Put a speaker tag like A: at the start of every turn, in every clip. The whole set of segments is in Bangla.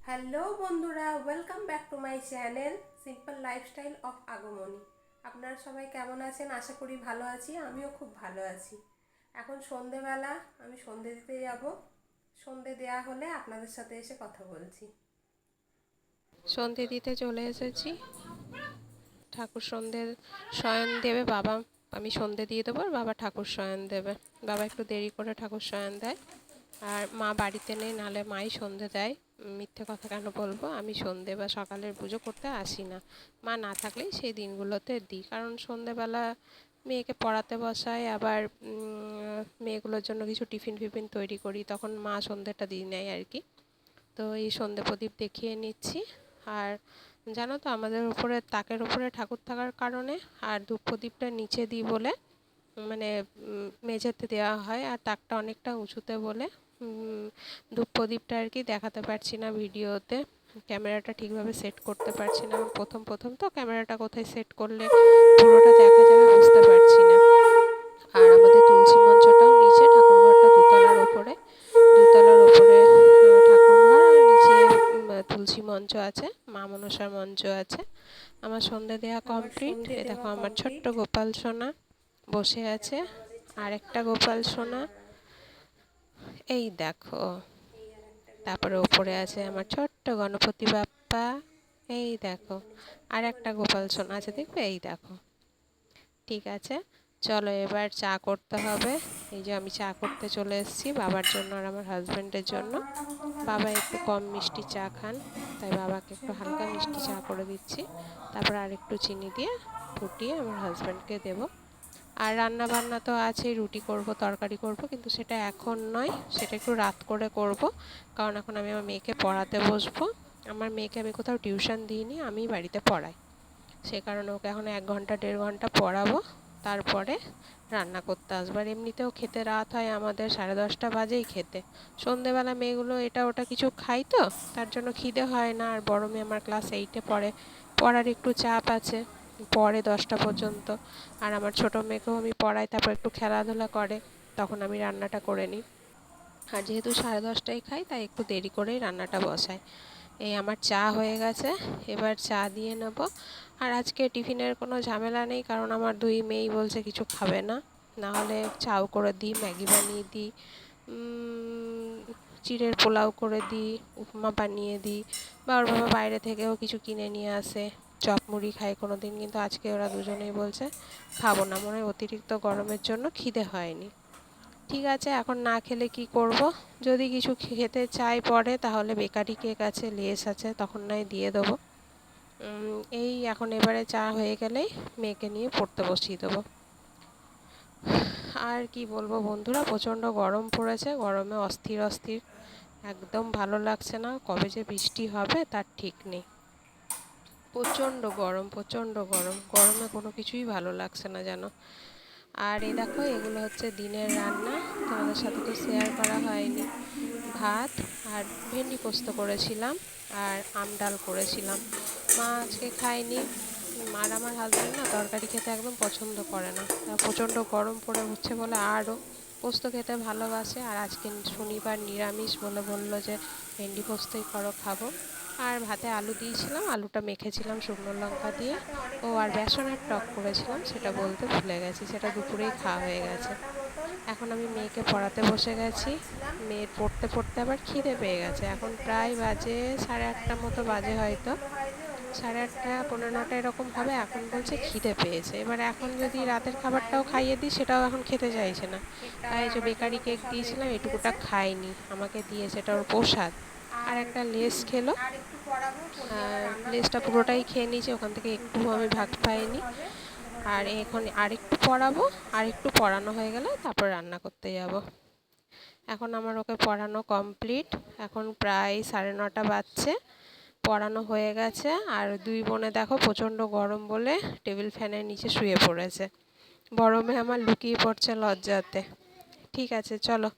A: হ্যালো বন্ধুরা, welcome back to my channel simple lifestyle of আগমনী। আপনারা সবাই কেমন আছেন? আশা করি ভালো আছি। আমিও খুব ভালো আছি। এখন সন্ধেবেলা, আমি সন্ধে দিতে যাব। সন্ধে দেয়া হলে আপনাদের সাথে এসে কথা বলছি। সন্ধে দিতে চলে এসেছি। ঠাকুর সন্ধে শয়ন দেবে বাবা। আমি সন্ধে দিয়ে দেবো, আর বাবা ঠাকুর শয়ন দেবে। বাবা একটু দেরি করে ঠাকুর শয়ন দেয়, আর মা বাড়িতে নেই, নাহলে মাই সন্ধে দেয়। মিথ্যে কথা কেন বলবো? আমি সন্ধে বা সকালের পুজো করতে আসি না। মা না থাকলেই সেই দিনগুলোতে দিই, কারণ সন্ধেবেলা মেয়েকে পড়াতে বসাই, আবার মেয়েগুলোর জন্য কিছু টিফিন ফিফিন তৈরি করি, তখন মা সন্ধেটা দিয়ে নেয় আর কি। তো এই সন্ধে প্রদীপ দেখিয়ে নিচ্ছি। আর জানো তো, আমাদের উপরে তাকের উপরে ঠাকুর থাকার কারণে আর ধূপ প্রদীপটা নিচে দিই বলে, মানে মেঝেতে দেওয়া হয়, আর তাকটা অনেকটা উঁচুতে বলে ধূপ প্রদীপটা আর কি দেখাতে পারছি না ভিডিওতে। ক্যামেরাটা ঠিকভাবে সেট করতে পারছি না। প্রথম প্রথম তো ক্যামেরাটা কোথায় সেট করলে পুরোটা দেখা যাবে বুঝতে পারছি না। আর আমাদের তুলসী মঞ্চটাও নিচে, ঠাকুরঘরটা দোতলার ওপরে। দোতলার ওপরে ঠাকুরঘর, আর নিচে তুলসী মঞ্চ আছে, মা মনসার মঞ্চ আছে। আমার সন্ধে দেওয়া কমপ্লিট। এ দেখো আমার ছোট্ট গোপাল সোনা বসে আছে, আর একটা গোপাল সোনা এই দেখো। তারপরে ওপরে আছে আমার ছোট্ট গণপতি বাপ্পা, এই দেখো। আর একটা গোপাল সোনা আছে, দেখবে, এই দেখো। ঠিক আছে, চলো এবার চা করতে হবে। এই যে আমি চা করতে চলে এসেছি বাবার জন্য আর আমার হাজব্যান্ডের জন্য। বাবা একটু কম মিষ্টি চা খান, তাই বাবাকে একটু হালকা মিষ্টি চা করে দিচ্ছি। তারপর আর একটু চিনি দিয়ে ফুটিয়ে আমার হাজব্যান্ডকে দেবো। আর রান্না বান্না তো আছেই, রুটি করব, তরকারি করব, কিন্তু সেটা এখন নয়, সেটা একটু রাত করে করব। কারণ এখন আমি আমার মেয়েকে পড়াতে বসবো। আমার মেয়েকে আমি কোথাও টিউশন দিইনি, আমি বাড়িতে পড়াই। সে কারণে ওকে এখন 1 ঘন্টা 1.5 ঘন্টা পড়াবো, তারপরে রান্না করতে আসবো। আর এমনিতেও খেতে রাত হয় আমাদের, 10:30 বাজেই খেতে। সন্ধেবেলা মেয়েগুলো এটা ওটা কিছু খাই, তো তার জন্য খিদে হয় না। আর বড় মেয়ে আমার ক্লাস 8-এ পড়ে, পড়ার একটু চাপ আছে, পড়ে 10টা পর্যন্ত। আর আমার ছোটো মেয়েকেও আমি পড়াই, তারপর একটু খেলাধুলা করে, তখন আমি রান্নাটা করে নিই। আর যেহেতু 10:30টায় খাই, তাই একটু দেরি করেই রান্নাটা বসাই। এই আমার চা হয়ে গেছে, এবার চা দিয়ে নেব। আর আজকে টিফিনের কোনো ঝামেলা নেই, কারণ আমার 2 মেয়েই বলছে কিছু খাবে না। নাহলে চাও করে দিই, ম্যাগি বানিয়ে দিই, চিড়ের পোলাও করে দিই, উপমা বানিয়ে দিই, বা ওর বাবা বাইরে থেকেও কিছু কিনে নিয়ে আসে, চপ মুড়ি খায় কোনো দিন। কিন্তু আজকে ওরা দুজনেই বলছে খাবো না, মনে হয় অতিরিক্ত গরমের জন্য খিদে হয়নি। ঠিক আছে, এখন না খেলে কি করব? যদি কিছু খেতে চাই পরে, তাহলে বেকারি কেক আছে, লেস আছে, তখন নয় দিয়ে দেবো। এই এখন এবারে চা হয়ে গেলেই মেয়েকে নিয়ে পড়তে বসিয়ে দেবো। আর কি বলবো বন্ধুরা, প্রচণ্ড গরম পড়েছে, গরমে অস্থির অস্থির, একদম ভালো লাগছে না। কবে যে বৃষ্টি হবে তার ঠিক নেই। প্রচণ্ড গরম, প্রচণ্ড গরম, গরমে কোনো কিছুই ভালো লাগছে না যেন। আর এই দেখো, এগুলো হচ্ছে দিনের রান্না, তোমাদের সাথে তো শেয়ার করা হয়নি। ভাত আর ভেন্ডি পোস্ত করেছিলাম, আর আম ডাল করেছিলাম। মা আজকে খায়নি। আর আমার হাজব্যান্ড না তরকারি খেতে একদম পছন্দ করে না, প্রচণ্ড গরম পড়ে উঠছে বলে আরও পোস্ত খেতে ভালোবাসে। আর আজকে শনিবার নিরামিষ বলে বললো যে ভেন্ডি পোস্তই করো, খাবো। আর ভাতে আলু দিয়েছিলাম, আলুটা মেখেছিলাম শুকনো লঙ্কা দিয়ে। ও আর বেসনের টক করেছিলাম, সেটা বলতে ভুলে গেছি, সেটা দুপুরেই খাওয়া হয়ে গেছে। এখন আমি মেয়েকে পড়াতে বসে গেছি। মেয়ের পড়তে পড়তে আবার খিদে পেয়ে গেছে। এখন প্রায় বাজে 8:30 মতো বাজে হয়তো, 8:30 9:45 এরকম হবে। এখন বলছে খিদে পেয়েছে। এবার এখন যদি রাতের খাবারটাও খাইয়ে দিই, সেটাও এখন খেতে চাইছে না। তাই যে বেকারি কেক দিয়েছিলাম, এটুকুটা খায়নি, আমাকে দিয়েছে, এটা ওর প্রসাদ। আর একটা লেস খেলো, লেসটা পুরোটাই খেয়ে নিয়েছে, ওখান থেকে একটু আমি ভাগ পাইনি। আর এখন আরেকটু পড়াবো, আরেকটু পড়ানো হয়ে গেলে তারপর রান্না করতে যাব। এখন আমার ওকে পড়ানো কমপ্লিট, এখন প্রায় 9:30 বাজছে, পড়ানো হয়ে গেছে। আর 2 বোনে দেখো প্রচণ্ড গরম বলে টেবিল ফ্যানের নিচে শুয়ে পড়েছে। গরমে আমার লুকিয়ে পড়ছে লজ্জাতে। ঠিক আছে, চলো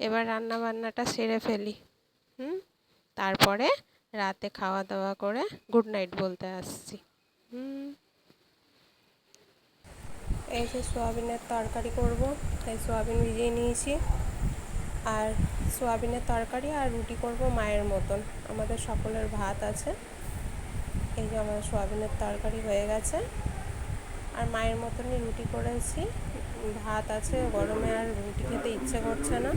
A: এবার রান্না বান্নাটা সেরে ফেলি। তারপরে রাতে খাওয়া দাওয়া করে গুড নাইট বলতে আসছি। এই যে সোয়াবিনের তরকারি করব, তাই সোয়াবিন ভিজিয়ে নিয়েছি। আর সোয়াবিনের তরকারি আর রুটি করব মায়ের মতন। আমাদের সকলের ভাত আছে। এই যে আমার সোয়াবিনের তরকারি হয়ে গেছে আর মায়ের মতনই রুটি করেছি। ভাত আছে, গরমে আর রুটি খেতে ইচ্ছে করছে না,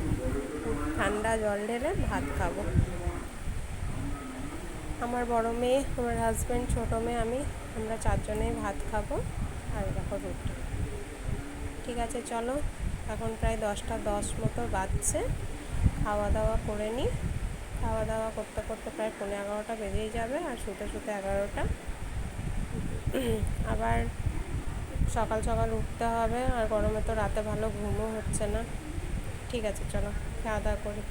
A: ঠান্ডা জল ঢেলে ভাত খাবো। আমার বড় মেয়ে, আমার হাজব্যান্ড, ছোটো মেয়ে, আমরা চারজনেই ভাত খাবো আর দেখো রুটি। ঠিক আছে, চলো, এখন প্রায় 10টা 10 মতো বাজছে। খাওয়া দাওয়া করে নিই। খাওয়া দাওয়া করতে করতে প্রায় 11:15 বেজেই যাবে আর শুতে শুতে 11টা। আবার সকাল সকাল উঠতে হবে আর গরমে তো রাতে ভালো ঘুমও হচ্ছে না। ঠিক আছে, চলো খাওয়া দাওয়া করি।